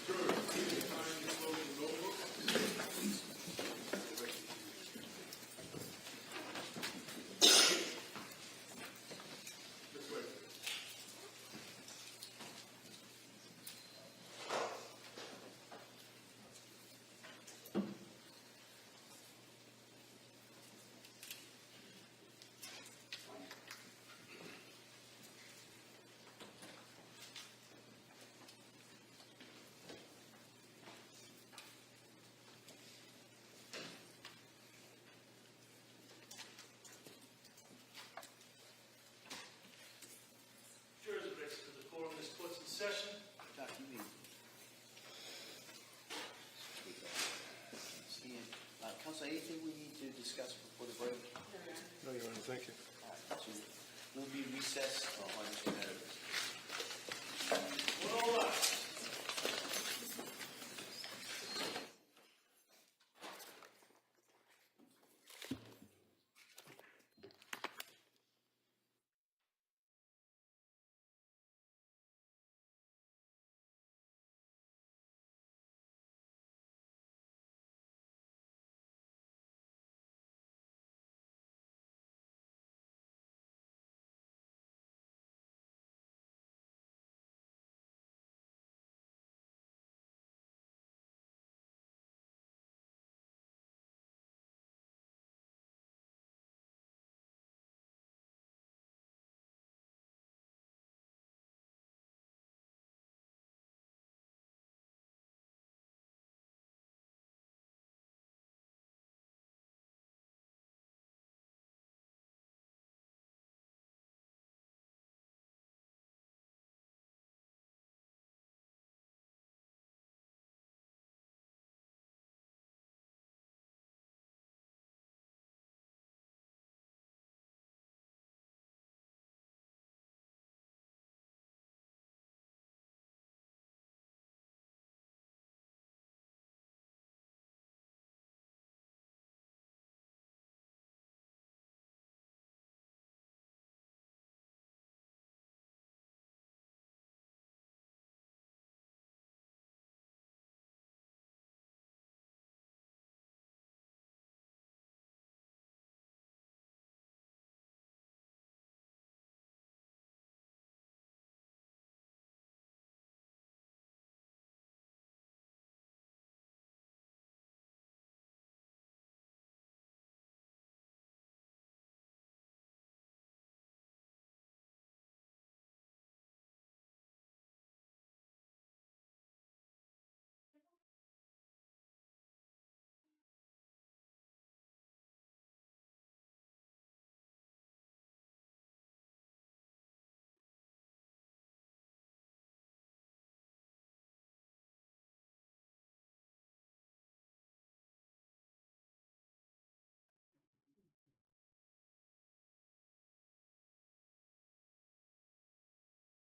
Jury, please sign your closing notebook. council, anything we need to discuss before the break? No, Your Honor, thank you. So we'll be recessed on this matter.